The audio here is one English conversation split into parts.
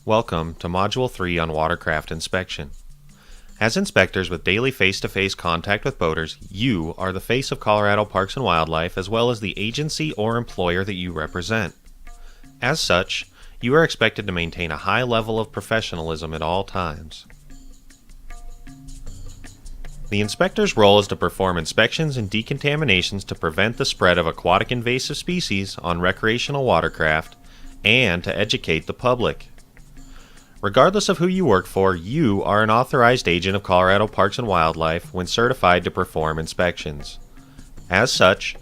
Welcome to Module 3 on Watercraft Inspection. As inspectors with daily face-to-face contact with boaters, you are the face of Colorado Parks and Wildlife as well as the agency or employer that you represent. As such, you are expected to maintain a high level of professionalism at all times. The inspector's role is to perform inspections and decontaminations to prevent the spread of aquatic invasive species on recreational watercraft and to educate the public. Regardless of who you work for, you are an authorized agent of Colorado Parks and Wildlife when certified to perform inspections. As such,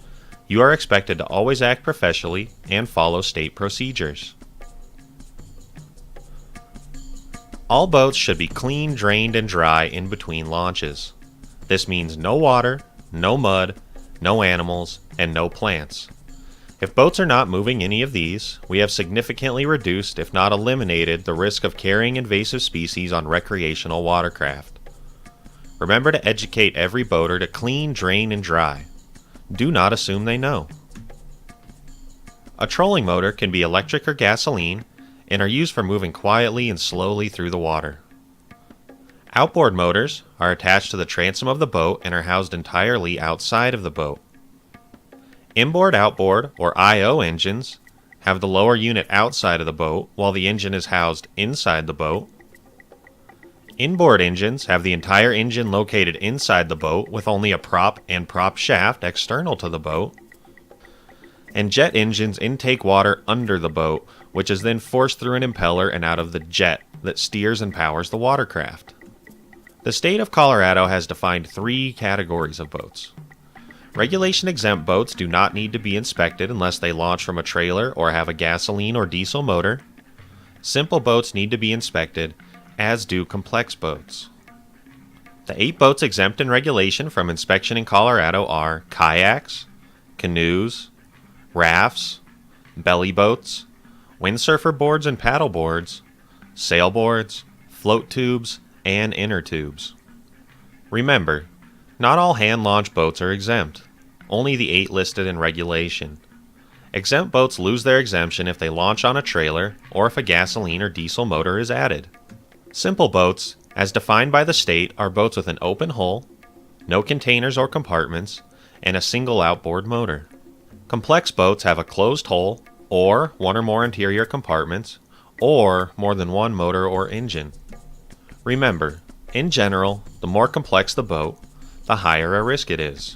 you are expected to always act professionally and follow state procedures. All boats should be clean, drained, and dry in between launches. This means no water, no mud, no animals, and no plants. If boats are not moving any of these, we have significantly reduced, if not eliminated, the risk of carrying invasive species on recreational watercraft. Remember to educate every boater to clean, drain, and dry. Do not assume they know. A trolling motor can be electric or gasoline and are used for moving quietly and slowly through the water. Outboard motors are attached to the transom of the boat and are housed entirely outside of the boat. Inboard-outboard, or I/O engines, have the lower unit outside of the boat while the engine is housed inside the boat. Inboard engines have the entire engine located inside the boat with only a prop and prop shaft external to the boat. And jet engines intake water under the boat, which is then forced through an impeller and out of the jet that steers and powers the watercraft. The state of Colorado has defined 3 categories of boats. Regulation exempt boats do not need to be inspected unless they launch from a trailer or have a gasoline or diesel motor. Simple boats need to be inspected, as do complex boats. The 8 boats exempt in regulation from inspection in Colorado are kayaks, canoes, rafts, belly boats, windsurfer boards and paddle boards, sailboards, float tubes, and inner tubes. Remember, not all hand-launched boats are exempt. Only the 8 listed in regulation. Exempt boats lose their exemption if they launch on a trailer or if a gasoline or diesel motor is added. Simple boats, as defined by the state, are boats with an open hull, no containers or compartments, and a single outboard motor. Complex boats have a closed hull, or 1 or more interior compartments, or more than 1 motor or engine. Remember, in general, the more complex the boat, the higher a risk it is.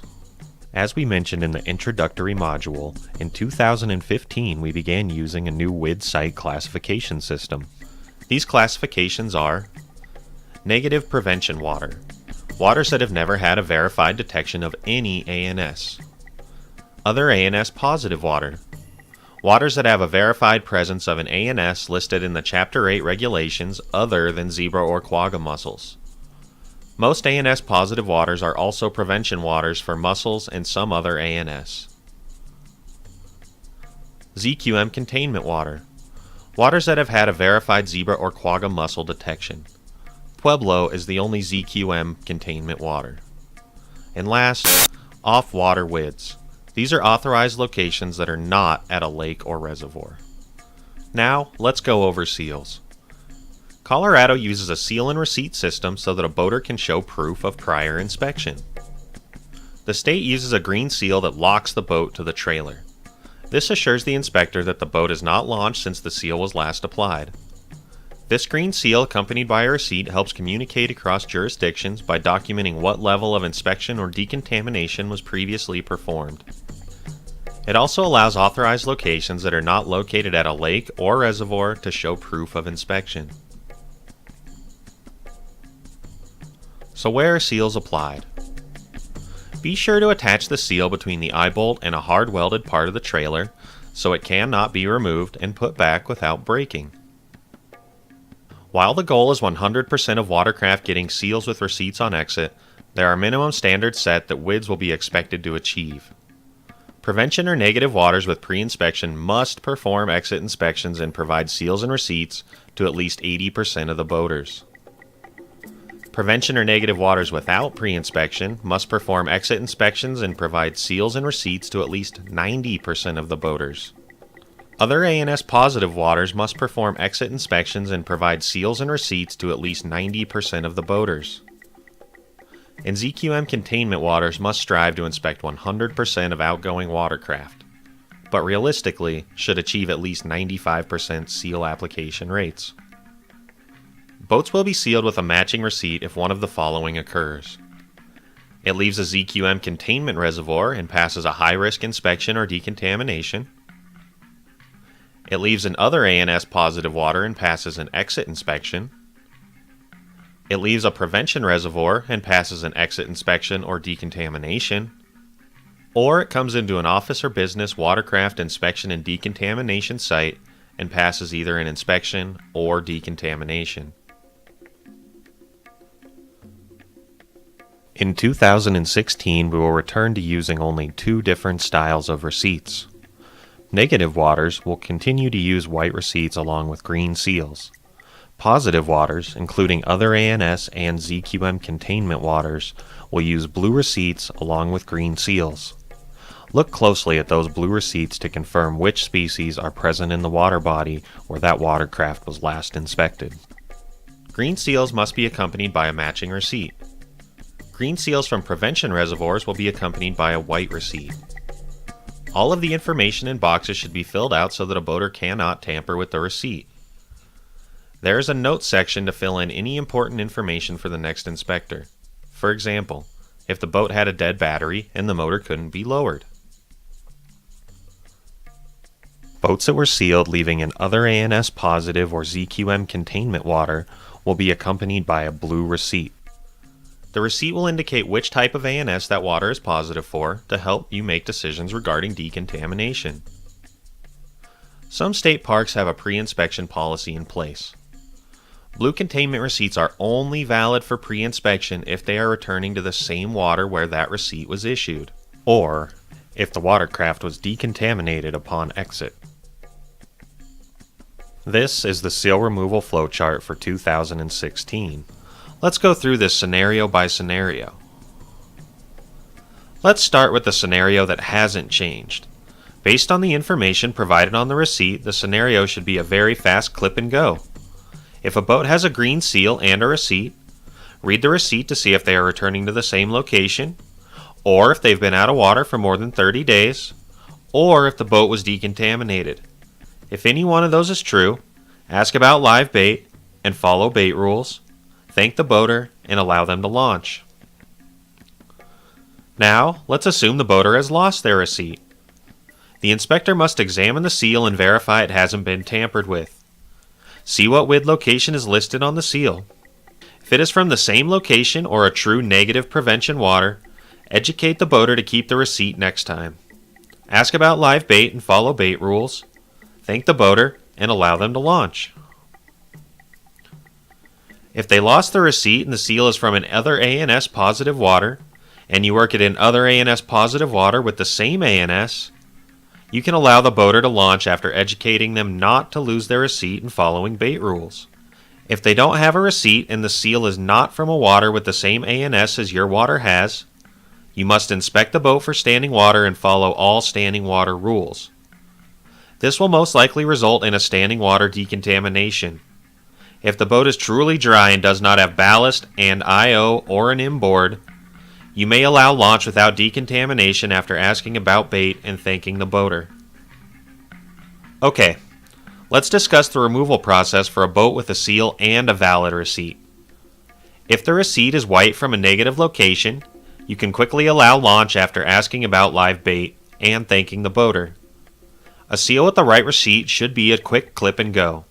As we mentioned in the introductory module, in 2015 we began using a new WID site classification system. These classifications are negative prevention water, waters that have never had a verified detection of any ANS. Other ANS positive water, waters that have a verified presence of an ANS listed in the Chapter 8 regulations other than zebra or quagga mussels. Most ANS positive waters are also prevention waters for mussels and some other ANS. ZQM Containment water, waters that have had a verified zebra or quagga mussel detection. Pueblo is the only ZQM containment water. And last, off-water WIDs. These are authorized locations that are not at a lake or reservoir. Now, let's go over seals. Colorado uses a seal and receipt system so that a boater can show proof of prior inspection. The state uses a green seal that locks the boat to the trailer. This assures the inspector that the boat is not launched since the seal was last applied. This green seal, accompanied by a receipt, helps communicate across jurisdictions by documenting what level of inspection or decontamination was previously performed. It also allows authorized locations that are not located at a lake or reservoir to show proof of inspection. So where are seals applied? Be sure to attach the seal between the eye bolt and a hard welded part of the trailer so it cannot be removed and put back without breaking. While the goal is 100% of watercraft getting seals with receipts on exit, there are minimum standards set that WIDs will be expected to achieve. Prevention or negative waters with pre-inspection must perform exit inspections and provide seals and receipts to at least 80% of the boaters. Prevention or negative waters without pre-inspection must perform exit inspections and provide seals and receipts to at least 90% of the boaters. Other ANS positive waters must perform exit inspections and provide seals and receipts to at least 90% of the boaters. And ZQM containment waters must strive to inspect 100% of outgoing watercraft, but realistically should achieve at least 95% seal application rates. Boats will be sealed with a matching receipt if one of the following occurs. It leaves a ZQM containment reservoir and passes a high-risk inspection or decontamination. It leaves an other ANS positive water and passes an exit inspection. It leaves a prevention reservoir and passes an exit inspection or decontamination. Or it comes into an office or business watercraft inspection and decontamination site and passes either an inspection or decontamination. In 2016, we will return to using only 2 different styles of receipts. Negative waters will continue to use white receipts along with green seals. Positive waters, including other ANS and ZQM containment waters, will use blue receipts along with green seals. Look closely at those blue receipts to confirm which species are present in the water body where that watercraft was last inspected. Green seals must be accompanied by a matching receipt. Green seals from prevention reservoirs will be accompanied by a white receipt. All of the information in boxes should be filled out so that a boater cannot tamper with the receipt. There is a note section to fill in any important information for the next inspector. For example, if the boat had a dead battery and the motor couldn't be lowered. Boats that were sealed leaving an other ANS positive or ZQM containment water will be accompanied by a blue receipt. The receipt will indicate which type of ANS that water is positive for to help you make decisions regarding decontamination. Some state parks have a pre-inspection policy in place. Blue containment receipts are only valid for pre-inspection if they are returning to the same water where that receipt was issued, or if the watercraft was decontaminated upon exit. This is the seal removal flowchart for 2016. Let's go through this scenario by scenario. Let's start with the scenario that hasn't changed. Based on the information provided on the receipt, the scenario should be a very fast clip and go. If a boat has a green seal and a receipt, read the receipt to see if they are returning to the same location, or if they've been out of water for more than 30 days, or if the boat was decontaminated. If any one of those is true, ask about live bait and follow bait rules. Thank the boater, and allow them to launch. Now, let's assume the boater has lost their receipt. The inspector must examine the seal and verify it hasn't been tampered with. See what WID location is listed on the seal. If it is from the same location or a true negative prevention water, educate the boater to keep the receipt next time. Ask about live bait and follow bait rules. Thank the boater, and allow them to launch. If they lost the receipt and the seal is from an other ANS positive water, and you work it in other ANS positive water with the same ANS, you can allow the boater to launch after educating them not to lose their receipt and following bait rules. If they don't have a receipt and the seal is not from a water with the same ANS as your water has, you must inspect the boat for standing water and follow all standing water rules. This will most likely result in a standing water decontamination. If the boat is truly dry and does not have ballast and IO or an inboard, you may allow launch without decontamination after asking about bait and thanking the boater. Okay, let's discuss the removal process for a boat with a seal and a valid receipt. If the receipt is white from a negative location, you can quickly allow launch after asking about live bait and thanking the boater. A seal with the right receipt should be a quick clip and go.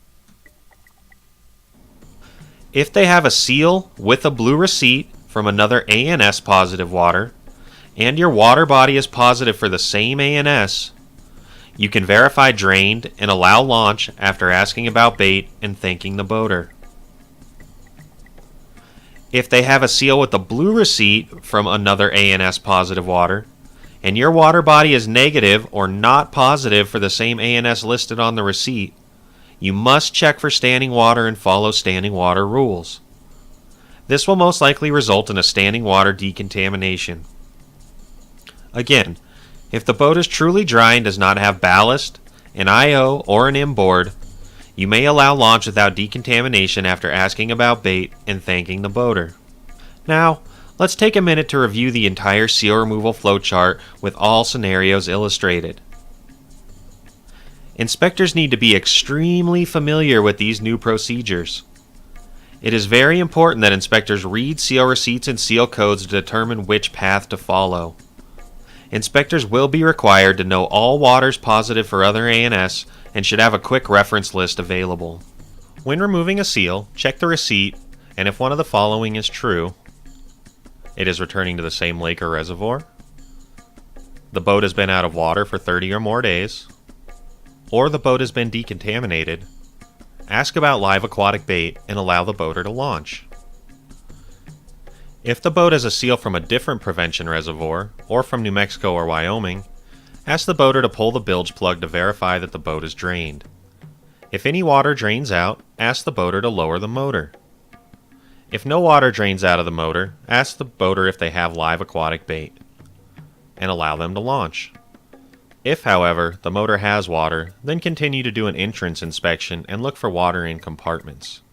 If they have a seal with a blue receipt from another ANS positive water, and your water body is positive for the same ANS, you can verify drained and allow launch after asking about bait and thanking the boater. If they have a seal with a blue receipt from another ANS positive water, and your water body is negative or not positive for the same ANS listed on the receipt, you must check for standing water and follow standing water rules. This will most likely result in a standing water decontamination. Again, if the boat is truly dry and does not have ballast an IO, or an inboard, you may allow launch without decontamination after asking about bait and thanking the boater. Now, let's take a minute to review the entire seal removal flowchart with all scenarios illustrated. Inspectors need to be extremely familiar with these new procedures. It is very important that inspectors read seal receipts and seal codes to determine which path to follow. Inspectors will be required to know all waters positive for other ANS and should have a quick reference list available. When removing a seal, check the receipt, and if one of the following is true, it is returning to the same lake or reservoir, the boat has been out of water for 30 or more days, or the boat has been decontaminated, ask about live aquatic bait and allow the boater to launch. If the boat has a seal from a different prevention reservoir, or from New Mexico or Wyoming, ask the boater to pull the bilge plug to verify that the boat is drained. If any water drains out, ask the boater to lower the motor. If no water drains out of the motor, ask the boater if they have live aquatic bait, and allow them to launch. If, however, the motor has water, then continue to do an entrance inspection and look for water in compartments.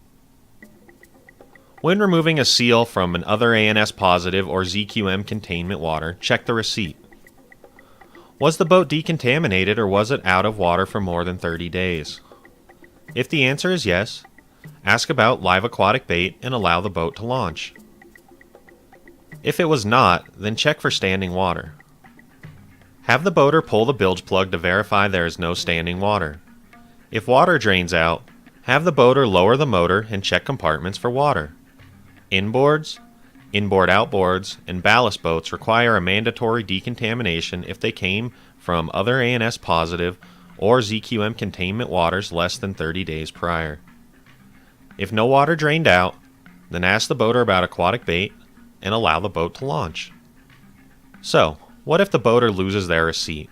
When removing a seal from an Other ANS Positive or ZQM Containment water, check the receipt. Was the boat decontaminated or was it out of water for more than 30 days? If the answer is yes, ask about live aquatic bait and allow the boat to launch. If it was not, then check for standing water. Have the boater pull the bilge plug to verify there is no standing water. If water drains out, have the boater lower the motor and check compartments for water. Inboards, inboard-outboards, and ballast boats require a mandatory decontamination if they came from Other ANS Positive or ZQM Containment waters less than 30 days prior. If no water drained out, then ask the boater about aquatic bait and allow the boat to launch. So, what if the boater loses their receipt?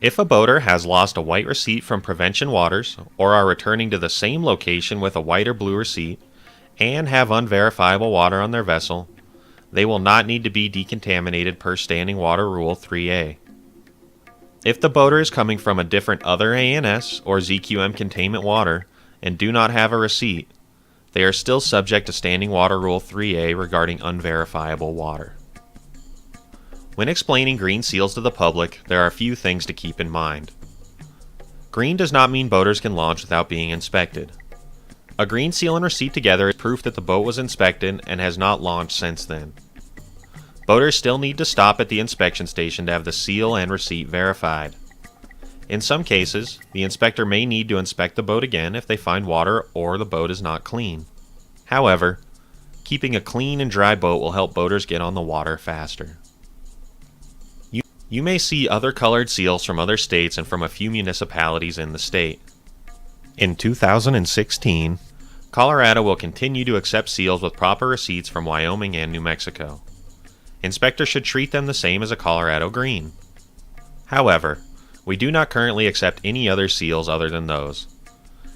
If a boater has lost a white receipt from prevention waters or are returning to the same location with a white or blue receipt and have unverifiable water on their vessel, they will not need to be decontaminated per Standing Water Rule 3A. If the boater is coming from a different Other ANS or ZQM Containment water and do not have a receipt, they are still subject to Standing Water Rule 3A regarding unverifiable water. When explaining green seals to the public, there are a few things to keep in mind. Green does not mean boaters can launch without being inspected. A green seal and receipt together is proof that the boat was inspected and has not launched since then. Boaters still need to stop at the inspection station to have the seal and receipt verified. In some cases, the inspector may need to inspect the boat again if they find water or the boat is not clean. However, keeping a clean and dry boat will help boaters get on the water faster. You may see other colored seals from other states and from a few municipalities in the state. In 2016, Colorado will continue to accept seals with proper receipts from Wyoming and New Mexico. Inspectors should treat them the same as a Colorado green. However, we do not currently accept any other seals other than those.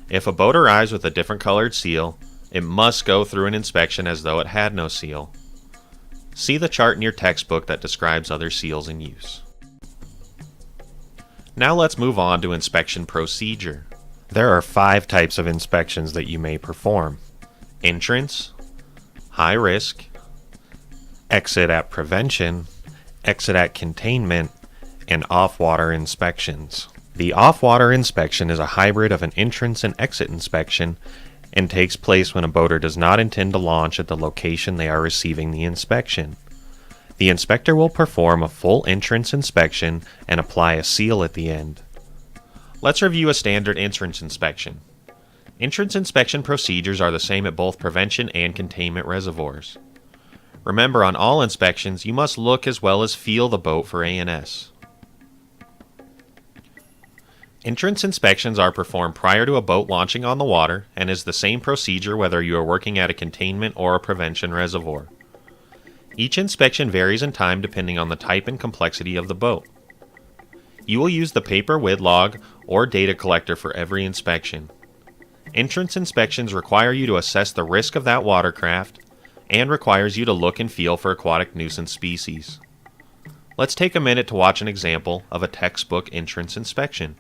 If a boat arrives with a different colored seal, it must go through an inspection as though it had no seal. See the chart in your textbook that describes other seals in use. Now let's move on to inspection procedure. There are 5 types of inspections that you may perform: entrance, high risk, exit at prevention, exit at containment, and off-water inspections. The off-water inspection is a hybrid of an entrance and exit inspection and takes place when a boater does not intend to launch at the location they are receiving the inspection. The inspector will perform a full entrance inspection and apply a seal at the end. Let's review a standard entrance inspection. Entrance inspection procedures are the same at both prevention and containment reservoirs. Remember, on all inspections, you must look as well as feel the boat for ANS. Entrance inspections are performed prior to a boat launching on the water and is the same procedure whether you are working at a containment or a prevention reservoir. Each inspection varies in time depending on the type and complexity of the boat. You will use the paper WID log or data collector for every inspection. Entrance inspections require you to assess the risk of that watercraft and requires you to look and feel for aquatic nuisance species. Let's take a minute to watch an example of a textbook entrance inspection.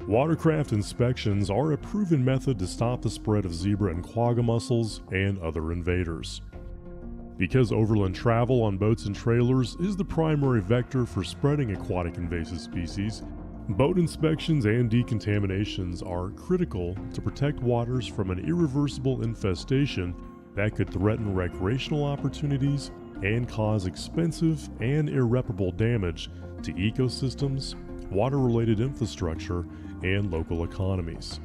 Watercraft inspections are a proven method to stop the spread of zebra and quagga mussels and other invaders. Because overland travel on boats and trailers is the primary vector for spreading aquatic invasive species, boat inspections and decontaminations are critical to protect waters from an irreversible infestation that could threaten recreational opportunities and cause expensive and irreparable damage to ecosystems, water-related infrastructure, and local economies.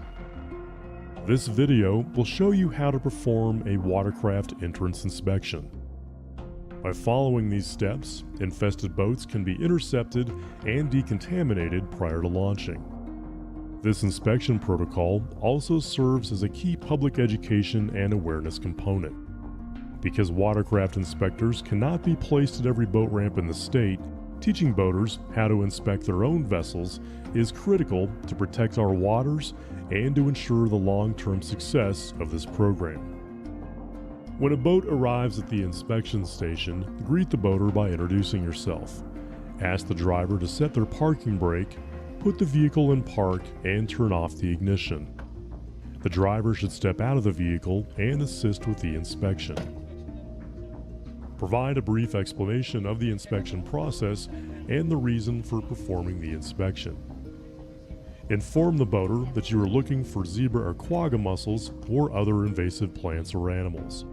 This video will show you how to perform a watercraft entrance inspection. By following these steps, infested boats can be intercepted and decontaminated prior to launching. This inspection protocol also serves as a key public education and awareness component. Because watercraft inspectors cannot be placed at every boat ramp in the state, teaching boaters how to inspect their own vessels is critical to protect our waters and to ensure the long-term success of this program. When a boat arrives at the inspection station, greet the boater by introducing yourself. Ask the driver to set their parking brake, put the vehicle in park, and turn off the ignition. The driver should step out of the vehicle and assist with the inspection. Provide a brief explanation of the inspection process and the reason for performing the inspection. Inform the boater that you are looking for zebra or quagga mussels or other invasive plants or animals.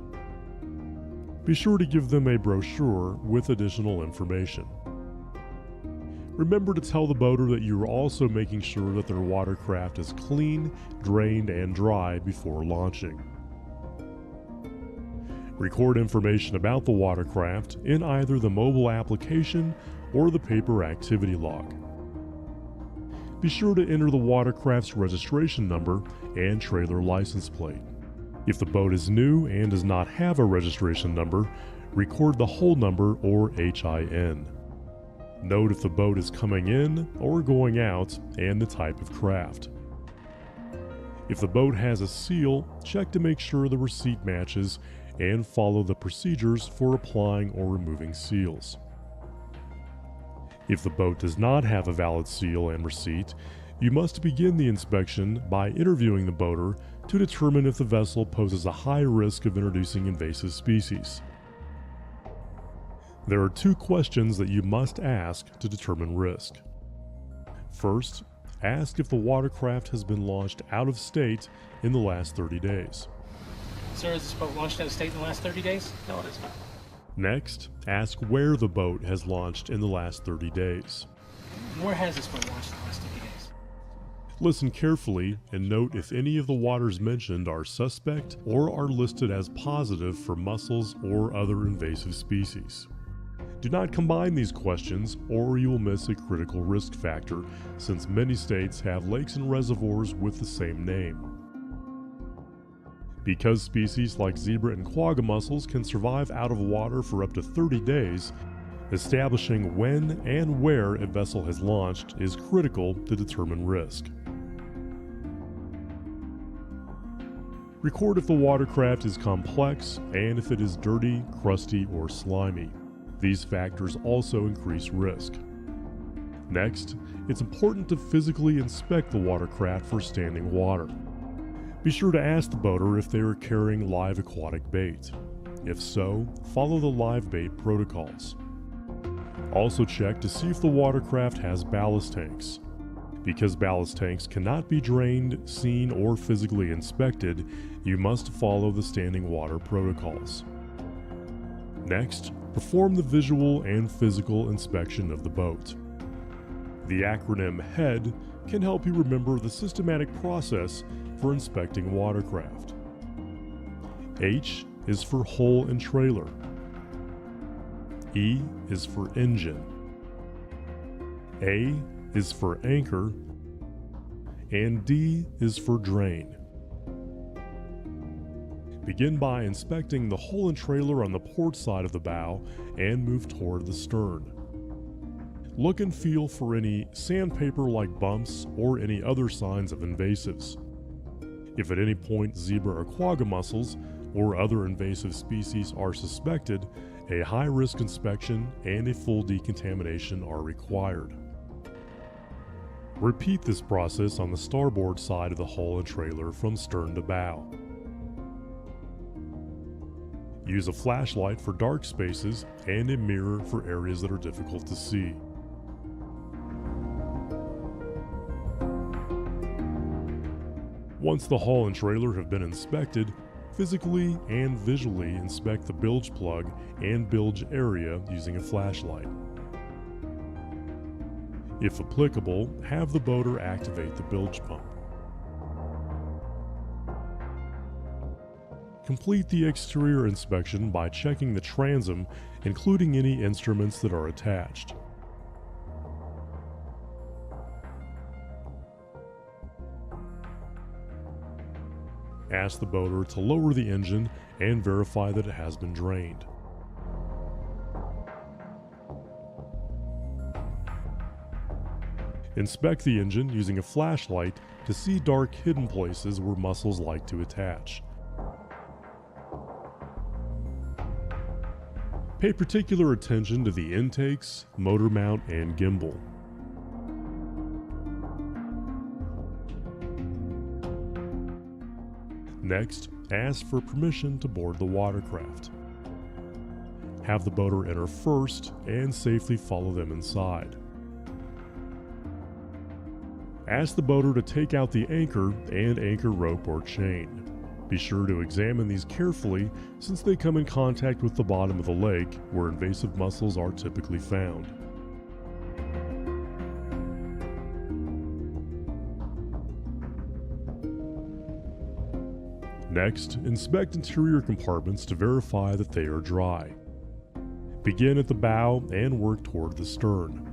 Be sure to give them a brochure with additional information. Remember to tell the boater that you are also making sure that their watercraft is clean, drained, and dry before launching. Record information about the watercraft in either the mobile application or the paper activity log. Be sure to enter the watercraft's registration number and trailer license plate. If the boat is new and does not have a registration number, record the whole number or HIN. Note if the boat is coming in or going out and the type of craft. If the boat has a seal, check to make sure the receipt matches and follow the procedures for applying or removing seals. If the boat does not have a valid seal and receipt, you must begin the inspection by interviewing the boater to determine if the vessel poses a high risk of introducing invasive species. There are two questions that you must ask to determine risk. First, ask if the watercraft has been launched out of state in the last 30 days. Sir, is this boat launched out of state in the last 30 days? No, it is not. Next, ask where the boat has launched in the last 30 days. Where has this boat launched in the last 30 days? Listen carefully and note if any of the waters mentioned are suspect or are listed as positive for mussels or other invasive species. Do not combine these questions or you will miss a critical risk factor, since many states have lakes and reservoirs with the same name. Because species like zebra and quagga mussels can survive out of water for up to 30 days, establishing when and where a vessel has launched is critical to determine risk. Record if the watercraft is complex and if it is dirty, crusty, or slimy. These factors also increase risk. Next, it's important to physically inspect the watercraft for standing water. Be sure to ask the boater if they are carrying live aquatic bait. If so, follow the live bait protocols. Also check to see if the watercraft has ballast tanks. Because ballast tanks cannot be drained, seen, or physically inspected, you must follow the standing water protocols. Next, perform the visual and physical inspection of the boat. The acronym HEAD can help you remember the systematic process for inspecting watercraft. H is for hull and trailer. E is for engine. A is for anchor. And D is for drain. Begin by inspecting the hull and trailer on the port side of the bow and move toward the stern. Look and feel for any sandpaper-like bumps or any other signs of invasives. If at any point zebra or quagga mussels or other invasive species are suspected, a high-risk inspection and a full decontamination are required. Repeat this process on the starboard side of the hull and trailer from stern to bow. Use a flashlight for dark spaces and a mirror for areas that are difficult to see. Once the hull and trailer have been inspected, physically and visually inspect the bilge plug and bilge area using a flashlight. If applicable, have the boater activate the bilge pump. Complete the exterior inspection by checking the transom, including any instruments that are attached. Ask the boater to lower the engine and verify that it has been drained. Inspect the engine using a flashlight to see dark hidden places where mussels like to attach. Pay particular attention to the intakes, motor mount, and gimbal. Next, ask for permission to board the watercraft. Have the boater enter first and safely follow them inside. Ask the boater to take out the anchor and anchor rope or chain. Be sure to examine these carefully since they come in contact with the bottom of the lake where invasive mussels are typically found. Next, inspect interior compartments to verify that they are dry. Begin at the bow and work toward the stern.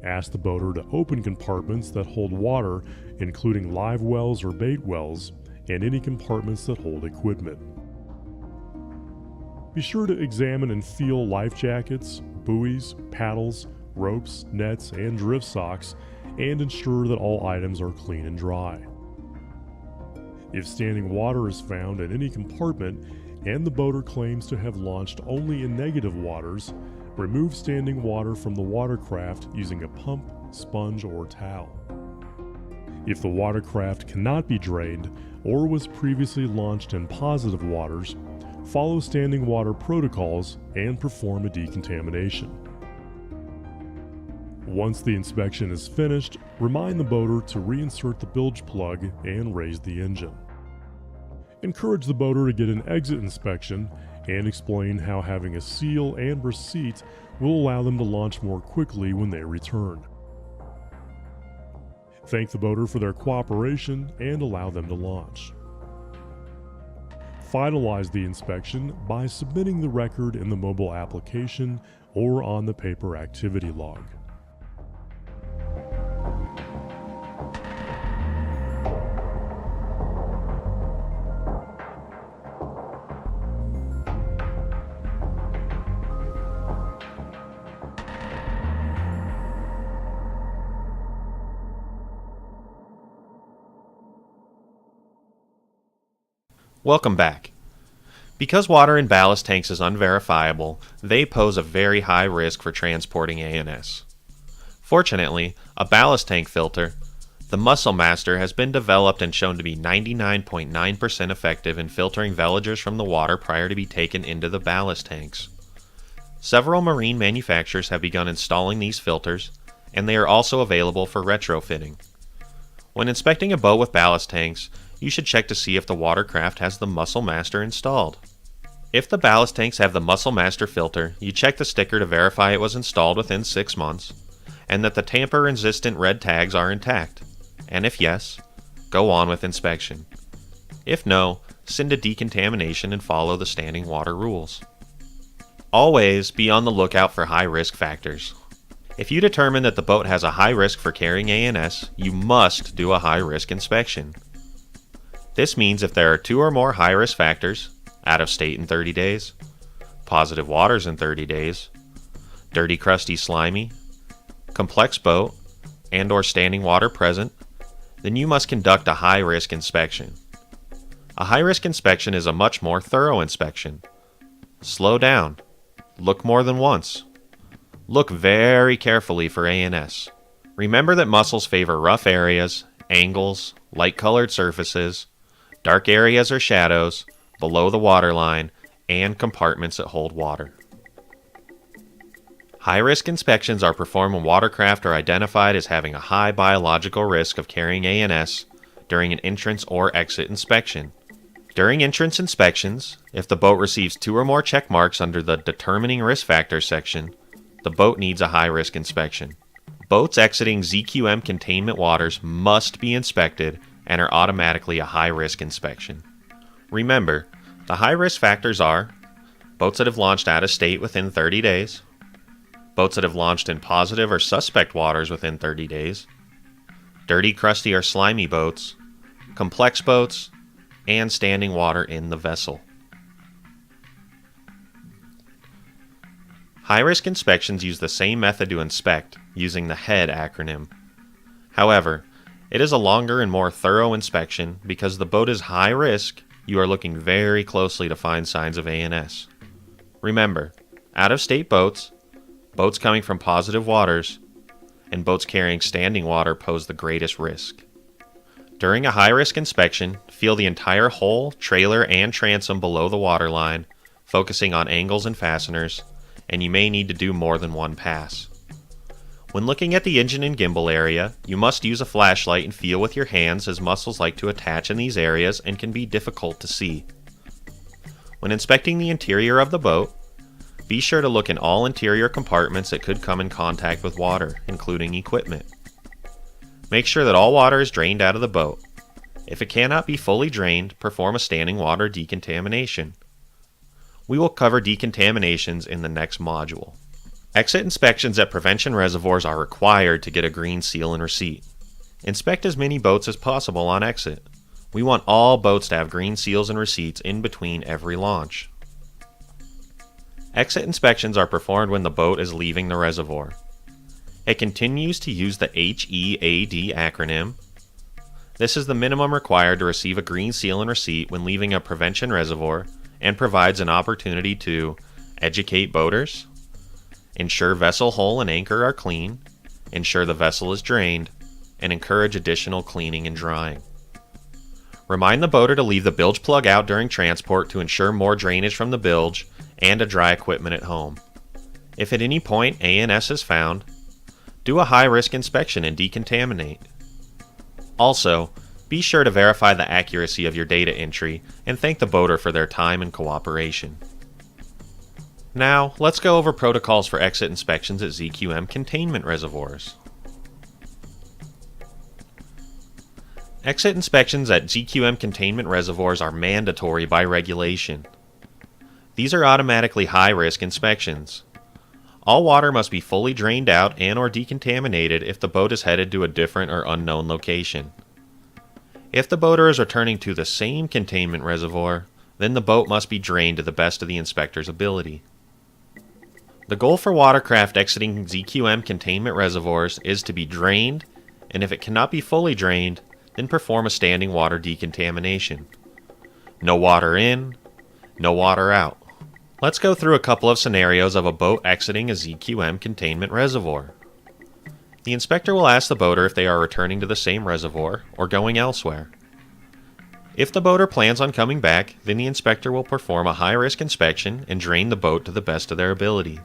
Ask the boater to open compartments that hold water, including live wells or bait wells, and any compartments that hold equipment. Be sure to examine and feel life jackets, buoys, paddles, ropes, nets, and drift socks, and ensure that all items are clean and dry. If standing water is found in any compartment and the boater claims to have launched only in negative waters, remove standing water from the watercraft using a pump, sponge, or towel. If the watercraft cannot be drained or was previously launched in positive waters, follow standing water protocols and perform a decontamination. Once the inspection is finished, remind the boater to reinsert the bilge plug and raise the engine. Encourage the boater to get an exit inspection and explain how having a seal and receipt will allow them to launch more quickly when they return. Thank the boater for their cooperation and allow them to launch. Finalize the inspection by submitting the record in the mobile application or on the paper activity log. Welcome back. Because water in ballast tanks is unverifiable, they pose a very high risk for transporting ANS. Fortunately, a ballast tank filter, the Mussel Master, has been developed and shown to be 99.9% effective in filtering veligers from the water prior to be taken into the ballast tanks. Several marine manufacturers have begun installing these filters, and they are also available for retrofitting. When inspecting a boat with ballast tanks, you should check to see if the watercraft has the Mussel Master installed. If the ballast tanks have the Mussel Master filter, you check the sticker to verify it was installed within 6 months, and that the tamper-resistant red tags are intact. And if yes, go on with inspection. If no, send to decontamination and follow the standing water rules. Always be on the lookout for high-risk factors. If you determine that the boat has a high risk for carrying ANS, you must do a high-risk inspection. This means if there are 2 or more high-risk factors, out of state in 30 days, positive waters in 30 days, dirty, crusty, slimy, complex boat, and or standing water present, then you must conduct a high-risk inspection. A high-risk inspection is a much more thorough inspection. Slow down. Look more than once. Look very carefully for ANS. Remember that mussels favor rough areas, angles, light-colored surfaces, dark areas or shadows, below the waterline, and compartments that hold water. High-risk inspections are performed when watercraft are identified as having a high biological risk of carrying ANS during an entrance or exit inspection. During entrance inspections, if the boat receives 2 or more check marks under the Determining Risk Factors section, the boat needs a high-risk inspection. Boats exiting ZQM containment waters must be inspected and are automatically a high-risk inspection. Remember, the high-risk factors are boats that have launched out of state within 30 days, boats that have launched in positive or suspect waters within 30 days, dirty, crusty, or slimy boats, complex boats, and standing water in the vessel. High-risk inspections use the same method to inspect, using the HEAD acronym. However, it is a longer and more thorough inspection because the boat is high risk. You are looking very closely to find signs of ANS. Remember, out-of-state boats, boats coming from positive waters, and boats carrying standing water pose the greatest risk. During a high-risk inspection, feel the entire hull, trailer, and transom below the waterline, focusing on angles and fasteners, and you may need to do more than one pass. When looking at the engine and gimbal area, you must use a flashlight and feel with your hands as mussels like to attach in these areas and can be difficult to see. When inspecting the interior of the boat, be sure to look in all interior compartments that could come in contact with water, including equipment. Make sure that all water is drained out of the boat. If it cannot be fully drained, perform a standing water decontamination. We will cover decontaminations in the next module. Exit inspections at prevention reservoirs are required to get a green seal and receipt. Inspect as many boats as possible on exit. We want all boats to have green seals and receipts in between every launch. Exit inspections are performed when the boat is leaving the reservoir. It continues to use the HEAD acronym. This is the minimum required to receive a green seal and receipt when leaving a prevention reservoir and provides an opportunity to educate boaters, ensure vessel hull and anchor are clean, ensure the vessel is drained, and encourage additional cleaning and drying. Remind the boater to leave the bilge plug out during transport to ensure more drainage from the bilge and to dry equipment at home. If at any point ANS is found, do a high-risk inspection and decontaminate. Also, be sure to verify the accuracy of your data entry and thank the boater for their time and cooperation. Now, let's go over protocols for exit inspections at ZQM containment reservoirs. Exit inspections at ZQM containment reservoirs are mandatory by regulation. These are automatically high-risk inspections. All water must be fully drained out and/or decontaminated if the boat is headed to a different or unknown location. If the boater is returning to the same containment reservoir, then the boat must be drained to the best of the inspector's ability. The goal for watercraft exiting ZQM containment reservoirs is to be drained, and if it cannot be fully drained, then perform a standing water decontamination. No water in, no water out. Let's go through a couple of scenarios of a boat exiting a ZQM containment reservoir. The inspector will ask the boater if they are returning to the same reservoir or going elsewhere. If the boater plans on coming back, then the inspector will perform a high-risk inspection and drain the boat to the best of their ability.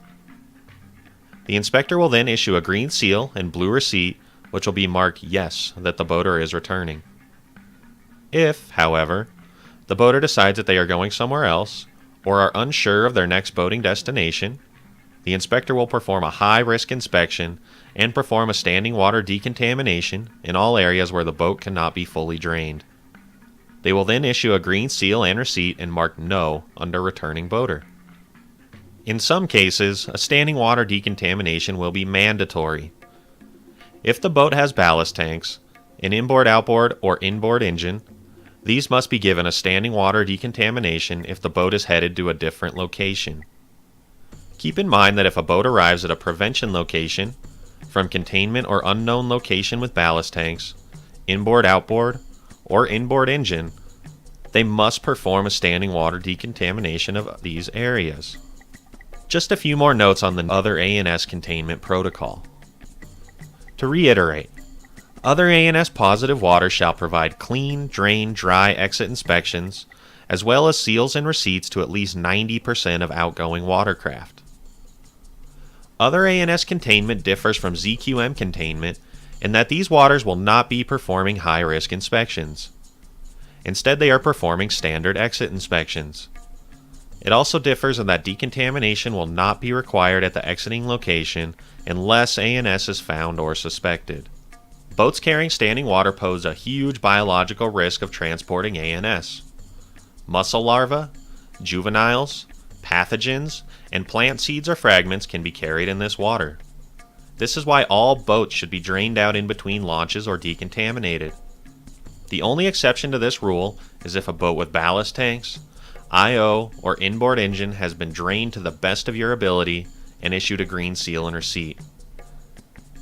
The inspector will then issue a green seal and blue receipt, which will be marked yes that the boater is returning. If, however, the boater decides that they are going somewhere else or are unsure of their next boating destination, the inspector will perform a high-risk inspection and perform a standing water decontamination in all areas where the boat cannot be fully drained. They will then issue a green seal and receipt and mark no under returning boater. In some cases, a standing water decontamination will be mandatory. If the boat has ballast tanks, an inboard-outboard or inboard engine, these must be given a standing water decontamination if the boat is headed to a different location. Keep in mind that if a boat arrives at a prevention location, from containment or unknown location with ballast tanks, inboard-outboard, or inboard engine, they must perform a standing water decontamination of these areas. Just a few more notes on the Other ANS Containment Protocol. To reiterate, other ANS positive water shall provide clean, drain, dry exit inspections, as well as seals and receipts to at least 90% of outgoing watercraft. Other ANS containment differs from ZQM containment in that these waters will not be performing high-risk inspections. Instead, they are performing standard exit inspections. It also differs in that decontamination will not be required at the exiting location unless ANS is found or suspected. Boats carrying standing water pose a huge biological risk of transporting ANS. Mussel larvae, juveniles, pathogens, and plant seeds or fragments can be carried in this water. This is why all boats should be drained out in between launches or decontaminated. The only exception to this rule is if a boat with ballast tanks, IO, or inboard engine has been drained to the best of your ability and issued a green seal and receipt,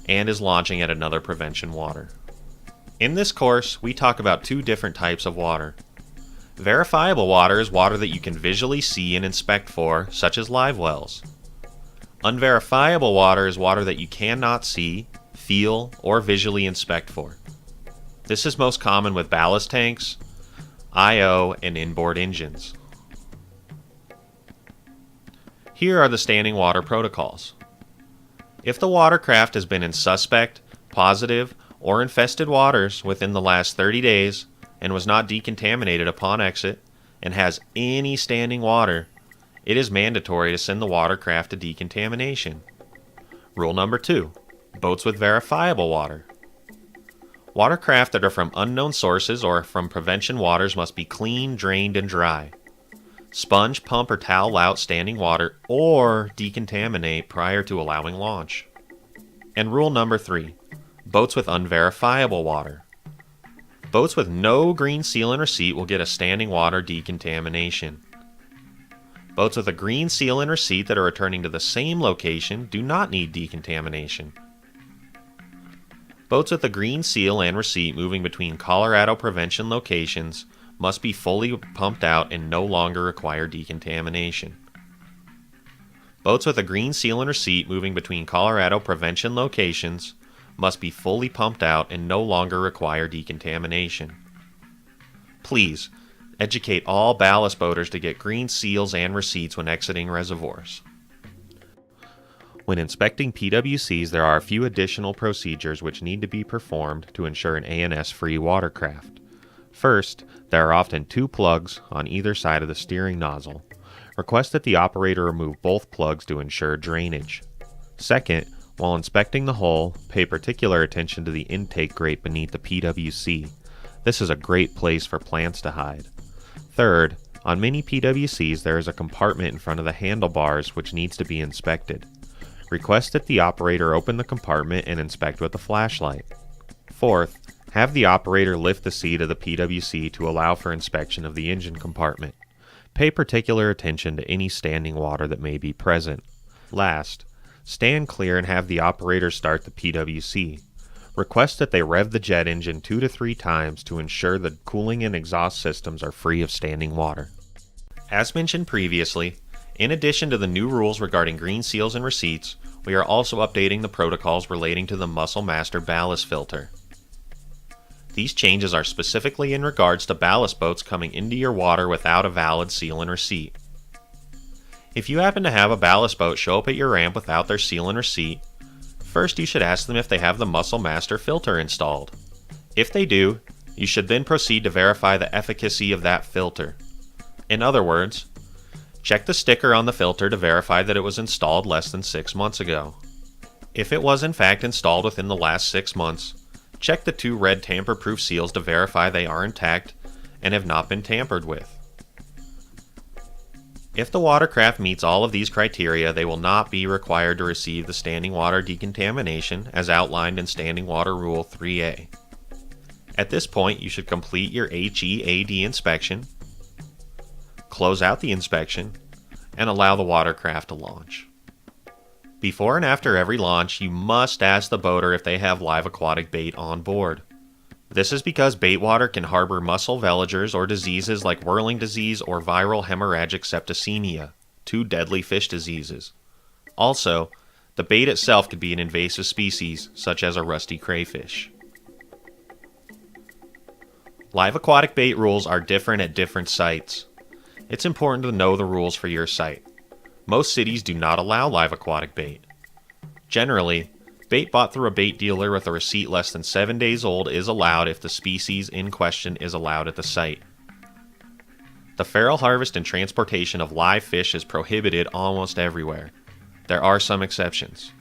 and is launching at another prevention water. In this course, we talk about two different types of water. Verifiable water is water that you can visually see and inspect for, such as live wells. Unverifiable water is water that you cannot see, feel, or visually inspect for. This is most common with ballast tanks, IO, and inboard engines. Here are the standing water protocols. If the watercraft has been in suspect, positive, or infested waters within the last 30 days and was not decontaminated upon exit and has any standing water, it is mandatory to send the watercraft to decontamination. Rule number 2. Boats with verifiable water. Watercraft that are from unknown sources or from prevention waters must be clean, drained, and dry. Sponge, pump, or towel out standing water or decontaminate prior to allowing launch. And rule number 3. Boats with unverifiable water. Boats with no green seal and receipt will get a standing water decontamination. Boats with a green seal and receipt that are returning to the same location do not need decontamination. Boats with a green seal and receipt moving between Colorado prevention locations must be fully pumped out and no longer require decontamination. Boats with a green seal and receipt moving between Colorado prevention locations must be fully pumped out and no longer require decontamination. Please, educate all ballast boaters to get green seals and receipts when exiting reservoirs. When inspecting PWCs, there are a few additional procedures which need to be performed to ensure an ANS-free watercraft. First, there are often 2 plugs on either side of the steering nozzle. Request that the operator remove both plugs to ensure drainage. Second, while inspecting the hull, pay particular attention to the intake grate beneath the PWC. This is a great place for plants to hide. Third, on many PWCs there is a compartment in front of the handlebars which needs to be inspected. Request that the operator open the compartment and inspect with a flashlight. Fourth, have the operator lift the seat of the PWC to allow for inspection of the engine compartment. Pay particular attention to any standing water that may be present. Last, stand clear and have the operator start the PWC. Request that they rev the jet engine 2 to 3 times to ensure the cooling and exhaust systems are free of standing water. As mentioned previously, in addition to the new rules regarding green seals and receipts, we are also updating the protocols relating to the Mussel Master ballast filter. These changes are specifically in regards to ballast boats coming into your water without a valid seal and receipt. If you happen to have a ballast boat show up at your ramp without their seal and receipt, first you should ask them if they have the Mussel Master filter installed. If they do, you should then proceed to verify the efficacy of that filter. In other words, check the sticker on the filter to verify that it was installed less than 6 months ago. If it was in fact installed within the last 6 months, check the 2 red tamper-proof seals to verify they are intact and have not been tampered with. If the watercraft meets all of these criteria, they will not be required to receive the standing water decontamination as outlined in Standing Water Rule 3A. At this point, you should complete your HEAD inspection, close out the inspection, and allow the watercraft to launch. Before and after every launch, you must ask the boater if they have live aquatic bait on board. This is because bait water can harbor mussel veligers or diseases like whirling disease or viral hemorrhagic septicemia, 2 deadly fish diseases. Also, The bait itself could be an invasive species, such as a rusty crayfish. Live aquatic bait rules are different at different sites. It's important to know the rules for your site. Most cities do not allow live aquatic bait. Generally, bait bought through a bait dealer with a receipt less than 7 days old is allowed if the species in question is allowed at the site. The feral harvest and transportation of live fish is prohibited almost everywhere. There are some exceptions.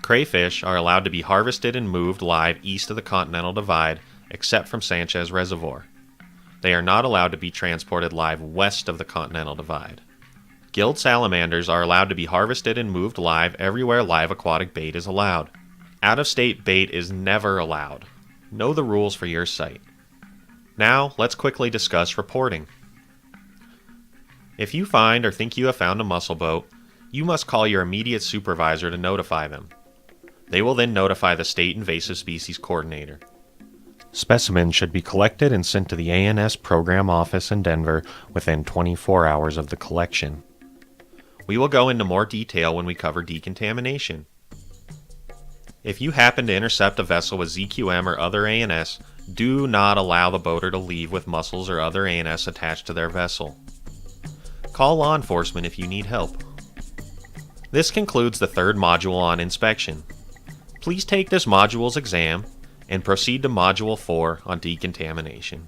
Crayfish are allowed to be harvested and moved live east of the Continental Divide, except from Sanchez Reservoir. They are not allowed to be transported live west of the Continental Divide. Gilled salamanders are allowed to be harvested and moved live everywhere live aquatic bait is allowed. Out-of-state bait is never allowed. Know the rules for your site. Now, let's quickly discuss reporting. If you find or think you have found a mussel boat, you must call your immediate supervisor to notify them. They will then notify the State Invasive Species Coordinator. Specimens should be collected and sent to the ANS Program Office in Denver within 24 hours of the collection. We will go into more detail when we cover decontamination. If you happen to intercept a vessel with ZQM or other ANS, do not allow the boater to leave with mussels or other ANS attached to their vessel. Call law enforcement if you need help. This concludes the third module on inspection. Please take this module's exam and proceed to Module 4 on decontamination.